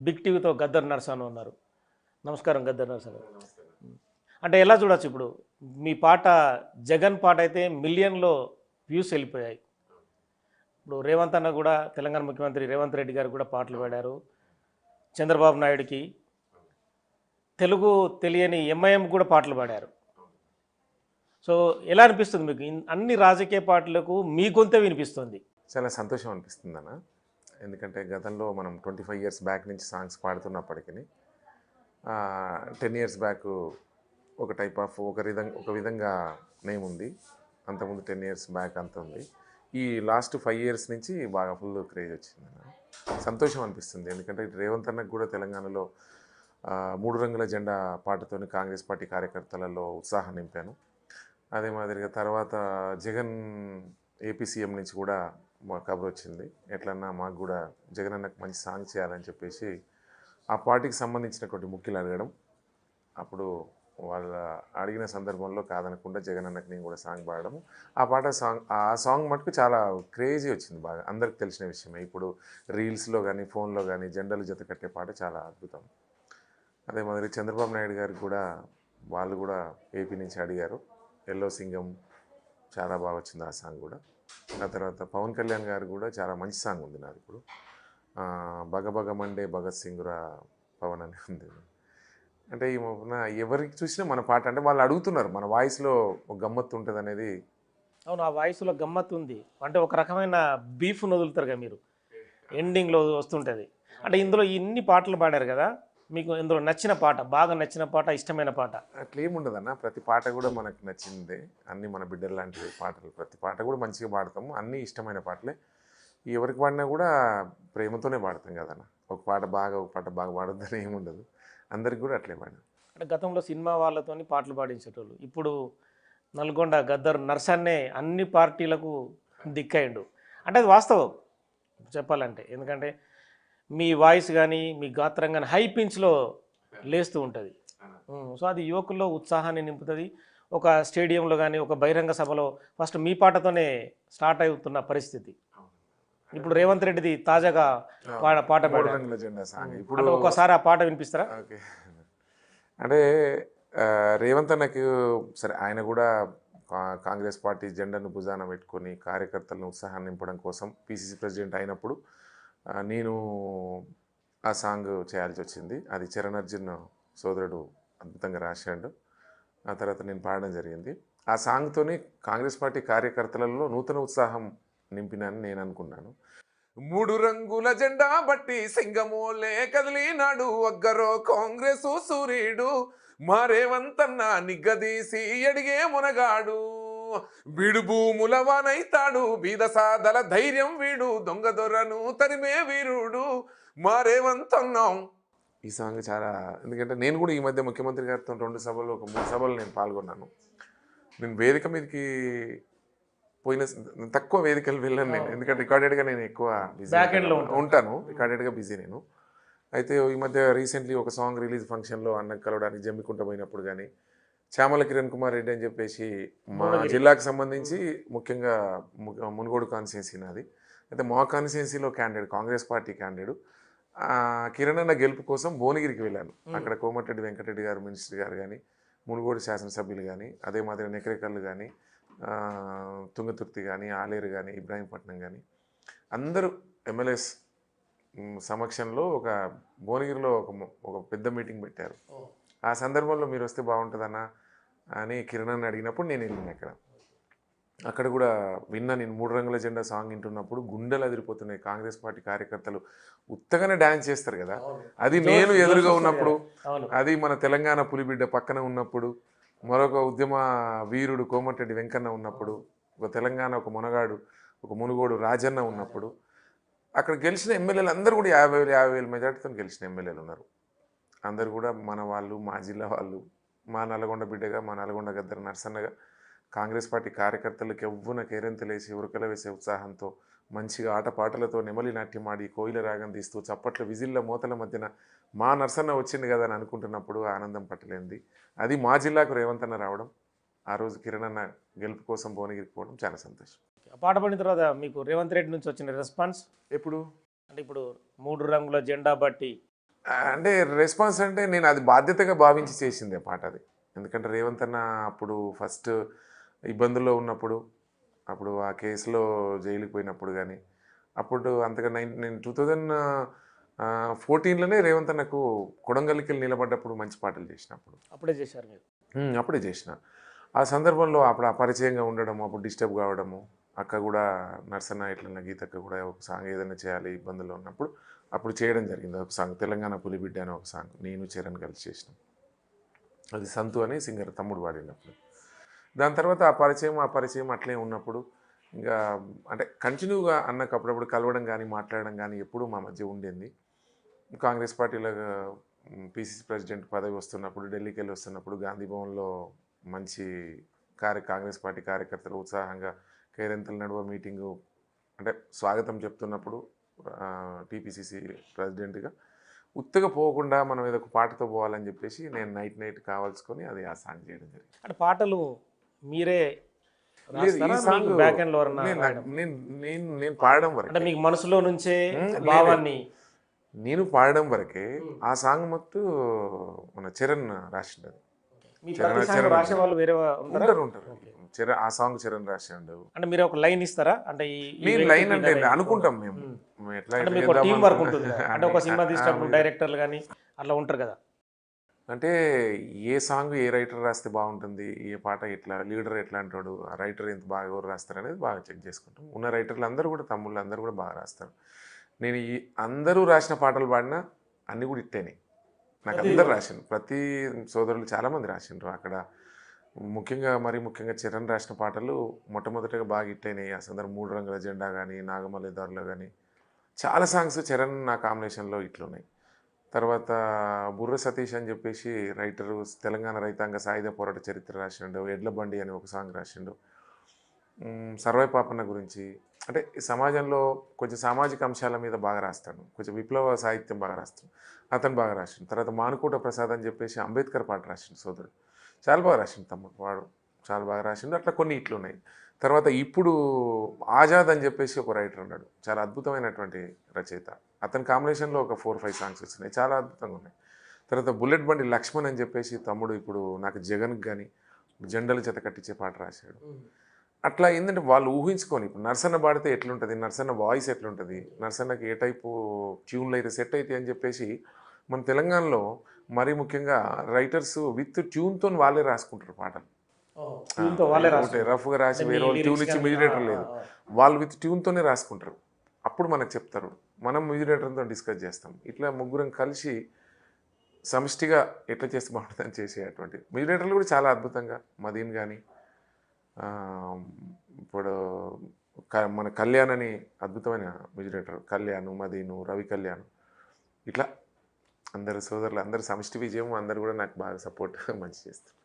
Big టీవీతో Gaddar Narasanna ఉన్నారు. నమస్కారం గద్దర్ నరసన్న గారు. అంటే ఎలా చూడొచ్చు ఇప్పుడు మీ పాట జగన్ పాట అయితే మిలియన్‌లో వ్యూస్ వెళ్ళిపోయాయి. ఇప్పుడు రేవంత్ అన్న కూడా తెలంగాణ ముఖ్యమంత్రి రేవంత్ రెడ్డి గారు కూడా పాటలు పాడారు. చంద్రబాబు నాయుడుకి తెలుగు తెలియని ఎంఐఎం కూడా పాటలు పాడారు. సో ఎలా అనిపిస్తుంది మీకు? అన్ని రాజకీయ పార్టీలకు మీ గొంతే వినిపిస్తుంది. చాలా సంతోషం అనిపిస్తుంది అన్న. ఎందుకంటే గతంలో మనం 25 ఇయర్స్ బ్యాక్ నుంచి సాంగ్స్ పాడుతున్నప్పటికీ 10 ఇయర్స్ బ్యాక్ ఒక టైప్ ఆఫ్ ఒక విధంగా నేమ్ ఉంది. అంతకుముందు 10 ఇయర్స్ బ్యాక్ అంత ఉంది. ఈ లాస్ట్ 5 ఇయర్స్ నుంచి బాగా ఫుల్ క్రేజ్ వచ్చింది అన్న. సంతోషం అనిపిస్తుంది. ఎందుకంటే రేవంత్ అన్నకు కూడా తెలంగాణలో 3 రంగుల జెండా పాటతోని కాంగ్రెస్ పార్టీ కార్యకర్తలలో ఉత్సాహం నింపాను. అదే మాదిరిగా తర్వాత జగన్ ఏపీ సీఎం నుంచి కూడా మా కబర్ వచ్చింది. ఎట్లన్నా మాకు కూడా జగన్ అన్నకు మంచి సాంగ్ చేయాలని చెప్పేసి ఆ పార్టీకి సంబంధించినటువంటి ముఖ్యులు అడగడం, అప్పుడు వాళ్ళ అడిగిన సందర్భంలో కాదనకుండా జగన్ అన్నకు నేను కూడా సాంగ్ పాడడం, ఆ సాంగ్ మటుకు చాలా క్రేజీ వచ్చింది. బాగా అందరికి తెలిసిన విషయమే. ఇప్పుడు రీల్స్లో కానీ ఫోన్లో కానీ జెండాలు జత కట్టే పాట చాలా అద్భుతం. అదే మాదిరి చంద్రబాబు నాయుడు గారికి కూడా వాళ్ళు కూడా ఏపీ నుంచి అడిగారు. ఎల్లో సింగం చాలా బాగా వచ్చింది ఆ సాంగ్ కూడా. ఆ తర్వాత పవన్ కళ్యాణ్ గారు కూడా చాలా మంచి సాంగ్ ఉంది నాది ఇప్పుడు. బగ మండే భగత్ సింగురా పవన్ అని ఉంది. అంటే ఈ ఎవరికి చూసినా మన పాట అంటే వాళ్ళు అడుగుతున్నారు, మన వాయిస్లో ఒక గమ్మత్తు ఉంటుంది అనేది. అవును, ఆ వాయిస్లో గమ్మత్తు ఉంది. అంటే ఒక రకమైన బీఫ్ వదులుతారు కదా మీరు, ఎండింగ్లో వస్తుంటుంది. అంటే ఇందులో ఇన్ని పాటలు పాడారు కదా, మీకు ఇందులో నచ్చిన పాట, బాగా నచ్చిన పాట, ఇష్టమైన పాట? అట్లేముండదన్న, ప్రతి పాట కూడా మనకు నచ్చిందే. అన్నీ మన బిడ్డలు లాంటి పాటలు, ప్రతి పాట కూడా మంచిగా పాడతాము. అన్నీ ఇష్టమైన పాటలే. ఎవరికి పాడినా కూడా ప్రేమతోనే పాడతాం కదన్న. ఒక పాట బాగా పాడొద్దని ఏముండదు. అందరికి కూడా అట్లే పాడాం. అంటే గతంలో సినిమా వాళ్ళతోని పాటలు పాడించేటోళ్ళు, ఇప్పుడు నల్గొండ గద్దర్ నర్సన్నే అన్ని పార్టీలకు దిక్కయిండు. అంటే అది వాస్తవం చెప్పాలంటే. ఎందుకంటే మీ వాయిస్ కానీ మీ గాత్రం కానీ హై పిచ్లో లేస్తూ ఉంటుంది. సో అది యువకుల్లో ఉత్సాహాన్ని నింపుతుంది. ఒక స్టేడియంలో కానీ ఒక బహిరంగ సభలో ఫస్ట్ మీ పాటతోనే స్టార్ట్ అవుతున్న పరిస్థితి. ఇప్పుడు రేవంత్ రెడ్డిది తాజాగా పాట ఇప్పుడు ఒకసారి ఆ పాట వినిపిస్తారా? ఓకే. అంటే రేవంత్ అన్నకి సరే, ఆయన కూడా కాంగ్రెస్ పార్టీ జెండాను భుజాన పెట్టుకొని కార్యకర్తలను ఉత్సాహాన్ని నింపడం కోసం పిసిసి ప్రెసిడెంట్ అయినప్పుడు నేను ఆ సాంగ్ చేయాల్సి వచ్చింది. అది చరణ్ అర్జున్ సోదరుడు అద్భుతంగా రాశాడు. ఆ తర్వాత నేను పాడడం జరిగింది. ఆ సాంగ్తోనే కాంగ్రెస్ పార్టీ కార్యకర్తలలో నూతన ఉత్సాహం నింపినని నేను అనుకున్నాను. 3 రంగుల జెండా బట్టి సింగమోలే కదిలినాడు, ఒగ్గరో కాంగ్రెసు సూర్యుడు, మా రేవంతన్న నిగ్గదీసి ఎడిగే మునగాడు, వీడు భూముల వానైతాడు, బీద సాదల ధైర్యం వీడు, దొంగ దొరను తరిమే వీరుడు, మా రేవంతన్నాం. ఈ సాంగ్ చాలా, ఎందుకంటే నేను కూడా ఈ మధ్య ముఖ్యమంత్రి గారితో 2 సభలు, ఒక 3 సభలు నేను పాల్గొన్నాను. నేను వేదిక మీదకి పోయిన తక్కువ వేదికలు వెళ్ళాను నేను, ఎందుకంటే రికార్డెడ్గా నేను ఎక్కువ బిజీ ఉంటాను. రికార్డెడ్గా బిజీ నేను. అయితే ఈ మధ్య రీసెంట్లీ ఒక సాంగ్ రిలీజ్ ఫంక్షన్లో అన్నకు కలవడానికి జమ్మికుంట పోయినప్పుడు కానీ, చామల కిరణ్ కుమార్ రెడ్డి అని చెప్పేసి మా జిల్లాకు సంబంధించి ముఖ్యంగా మునుగోడు కాన్స్టిట్యున్సీ నాది. అయితే మా కాన్స్టిట్యున్సీలో candidate, Congress party candidate Kiran అన్న గెలుపు కోసం భువనగిరికి వెళ్ళాను. అక్కడ కోమటిరెడ్డి వెంకటరెడ్డి గారు మినిస్టర్ గారు కానీ, మునుగోడు శాసనసభ్యులు కానీ, అదే మాదిరి నెకరేకర్లు కానీ, తుంగతుర్తి కానీ, ఆలేరు కానీ, ఇబ్రాహీంపట్నం కానీ, అందరూ ఎమ్మెల్యేస్ సమక్షంలో ఒక భువనగిరిలో ఒక పెద్ద మీటింగ్ పెట్టారు. ఆ సందర్భంలో మీరు వస్తే బాగుంటుందన్న అని కిరణ్ అని అడిగినప్పుడు నేను వెళ్ళిన. అక్కడ కూడా విన్నా. నేను 3 రంగుల జెండా సాంగ్ వింటున్నప్పుడు గుండెలు అదిరిపోతున్నాయి. కాంగ్రెస్ పార్టీ కార్యకర్తలు ఉత్తగానే డ్యాన్స్ చేస్తారు కదా, అది నేను ఎదురుగా ఉన్నప్పుడు, అది మన తెలంగాణ పులిబిడ్డ పక్కన ఉన్నప్పుడు, మరొక ఉద్యమ వీరుడు కోమటిరెడ్డి వెంకన్న ఉన్నప్పుడు, ఒక తెలంగాణ ఒక మునగాడు, ఒక మునుగోడు రాజన్న ఉన్నప్పుడు, అక్కడ గెలిచిన ఎమ్మెల్యేలు అందరూ కూడా 50,000 మెజార్టీతో గెలిచిన ఎమ్మెల్యేలు ఉన్నారు. అందరు కూడా మన వాళ్ళు, మా జిల్లా వాళ్ళు, మా నల్గొండ బిడ్డగా, మా నల్గొండ గద్దర్ నరసన్నగా కాంగ్రెస్ పార్టీ కార్యకర్తలకు ఎవ్వున కేరింతలేసి ఉరకల వేసే ఉత్సాహంతో మంచిగా ఆటపాటలతో నెమలి నాట్యం ఆడి కోయిల రాగం తీస్తూ చప్పట్ల విజిల్ల మోతల మధ్యన మా నరసన్న వచ్చింది కదా అని అనుకుంటున్నప్పుడు ఆనందం పట్టలేంది. అది మా జిల్లాకు రేవంత్ అన్న రావడం, ఆ రోజు కిరణ్ అన్న గెలుపు కోసం భువనగిరికి పోవడం చాలా సంతోషం. పాట పడిన తర్వాత మీకు రేవంత్ రెడ్డి నుంచి వచ్చిన రెస్పాన్స్ ఎప్పుడు? అంటే ఇప్పుడు 3 రంగుల జెండా బట్టి అంటే రెస్పాన్స్ అంటే నేను అది బాధ్యతగా భావించి చేసిందే పాట అది. ఎందుకంటే రేవంత్ అన్న అప్పుడు ఫస్ట్ ఇబ్బందుల్లో ఉన్నప్పుడు, అప్పుడు ఆ కేసులో జైలుకి పోయినప్పుడు కానీ, అప్పుడు అంతగా నేను 2014లోనే రేవంత్ అన్నకు కొడంగల్కి వెళ్ళి నిలబడ్డప్పుడు మంచి పాటలు చేసినప్పుడు అప్పుడే చేశారు మీరు. అప్పుడే చేసిన. ఆ సందర్భంలో అప్పుడు అపరిచయంగా ఉండడము, అప్పుడు డిస్టర్బ్ కావడము, అక్క కూడా నర్సన్న ఇట్లన్న గీతక్క కూడా ఒక సాంగ్ ఏదైనా చేయాలి ఇబ్బందుల్లో ఉన్నప్పుడు అప్పుడు చేయడం జరిగింది. ఒక సాంగ్ తెలంగాణ పులిబిడ్డ అని ఒక సాంగ్ నేను చరణ్ కలిసి చేసినాం. అది సంతు అని సింగర్ తమ్ముడు పాడినప్పుడు. దాని తర్వాత ఆ పరిచయం అట్లే ఉన్నప్పుడు ఇంకా అంటే కంటిన్యూగా అన్నకు అప్పుడప్పుడు కలవడం కానీ మాట్లాడడం కానీ ఎప్పుడూ మా మధ్య ఉండేది. కాంగ్రెస్ పార్టీలో పిసిసి ప్రెసిడెంట్ పదవి వస్తున్నప్పుడు ఢిల్లీకి వెళ్ళి వస్తున్నప్పుడు గాంధీ భవన్లో మంచి కాంగ్రెస్ పార్టీ కార్యకర్తలు ఉత్సాహంగా కేరింతల నడువ మీటింగు అంటే స్వాగతం చెప్తున్నప్పుడు టీపీసీసీ ప్రెసిడెంట్గా ఉత్తగా పోకుండా మనం ఏదో ఒక పాటతో పోవాలని చెప్పేసి నేను నైట్ కావాల్సుకొని అది ఆ సాంగ్ చేయడం జరిగింది. అంటే పాటలు మీరే లేదు ఈ రాస్తారా? సాంగ్ మీకు బ్యాక్ ఎండ్ లో ఎవరన్నా నేను రాయడం? నేను పాడడం అంటే వరకే మీకు మనసులో నుంచే లేదు. భావాన్ని నేను పాడడం వరకే. ఆ సాంగ్ మొత్తం మన చరణ్ రాసిండదు. మీ ప్రతి సాంగ్ రాసే వాళ్ళు వేరే ఉంటారా? ఉంటారు. చరణ్ ఆ సాంగ్ చరణ్ రాసిండు. అంటే మీరు ఒక లైన్ ఇస్తారా? అంటే ఈ నేను వ్యక్తికి లైన్ అంటే ఇట్లా అనుకుంటాం మేము ఎట్లా అంటే ఎట్లా మీకు టీం చేద్దాం వర్క్ ఉంటుంది కదా. అంటే ఒక సినిమా తీసేటప్పుడు అనుకుంటాం. డైరెక్టర్లు కానీ అట్లా ఉంటారు కదా. అంటే ఏ సాంగ్ ఏ రైటర్ రాస్తే బాగుంటుంది, ఏ పాట ఎట్లా లీడర్ ఎట్లా అంటాడు, ఆ రైటర్ ఎంత బాగా ఎవరు రాస్తారు అనేది బాగా చెక్ చేసుకుంటాం. ఉన్న రైటర్లు అందరూ కూడా తమ్ముళ్ళు అందరూ కూడా బాగా రాస్తారు. నేను ఈ అందరూ రాసిన పాటలు పాడినా అన్నీ కూడా ఇట్టేనే నాకు అందరు రాసిండు. ప్రతి సోదరులు చాలామంది రాసిండ్రు అక్కడ. ముఖ్యంగా చరణ్ రాసిన పాటలు మొట్టమొదటిగా బాగా హిట్టయినాయి. ఆ సందర్భం 3 రంగుల జెండా కానీ నాగమల్లి దారిలో కానీ చాలా సాంగ్స్ చరణ్ నా కాంబినేషన్లో ఇట్లున్నాయి. తర్వాత బుర్ర సతీష్ అని చెప్పేసి రైటరు తెలంగాణ రైతాంగ సాయుధ పోరాట చరిత్ర రాసిండు. ఎడ్ల బండి అని ఒక సాంగ్ రాసిండు. సర్వై పాపన్న గురించి అంటే ఈ సమాజంలో కొంచెం సామాజిక అంశాల మీద బాగా రాస్తాడు. కొంచెం విప్లవ సాహిత్యం బాగా రాస్తాడు. అతను బాగా రాసిండు. తర్వాత మానుకోట ప్రసాద్ అని చెప్పేసి అంబేద్కర్ పాట రాసిండు సోదరుడు. చాలా బాగా రాసిండు తమ్ముడు వాడు. చాలా బాగా రాసిండు. అట్లా కొన్ని ఇట్లున్నాయి. తర్వాత ఇప్పుడు ఆజాద్ అని చెప్పేసి ఒక రైటర్ ఉన్నాడు. చాలా అద్భుతమైనటువంటి రచయిత. అతని కాంబినేషన్లో ఒక 4-5 సాంగ్స్ వచ్చినాయి. చాలా అద్భుతంగా ఉన్నాయి. తర్వాత బుల్లెట్ బండి లక్ష్మణ్ అని చెప్పేసి తమ్ముడు ఇప్పుడు నాకు జగన్కి కానీ జెండల చేత కట్టించే పాట రాశాడు. అట్లా ఏంటంటే వాళ్ళు ఊహించుకొని ఇప్పుడు నర్సన్న పాడితే ఎట్లుంటుంది, నర్సన్న వాయిస్ ఎట్లుంటుంది, నర్సన్నకి ఏ టైపు ట్యూన్లు అయితే సెట్ అవుతాయి అని చెప్పేసి మన తెలంగాణలో మరీ ముఖ్యంగా రైటర్స్ విత్ ట్యూన్తో వాళ్ళే రాసుకుంటారు పాటలు. రఫ్గా రాసి వేరే వాళ్ళు ట్యూన్ ఇచ్చి మ్యూజిక్ లేదు, వాళ్ళు విత్ ట్యూన్తోనే రాసుకుంటారు. అప్పుడు మనకు చెప్తారు, మనం మ్యూజిక్ డిస్కస్ చేస్తాం. ఇట్లా ముగ్గురం కలిసి సమిష్టిగా ఎట్లా చేస్తే బాగుంటుందని చేసేటువంటి మ్యూజిక్ కూడా చాలా అద్భుతంగా మదీన్ కానీ ఇప్పుడు మన కళ్యాణ్ అని అద్భుతమైన మ్యూజిక్ కళ్యాణ్, మదీను, రవి కళ్యాణ్ ఇట్లా అందరు సోదరులు అందరు సమిష్టి విజయం అందరు కూడా నాకు బాగా సపోర్ట్ మంచి చేస్తారు.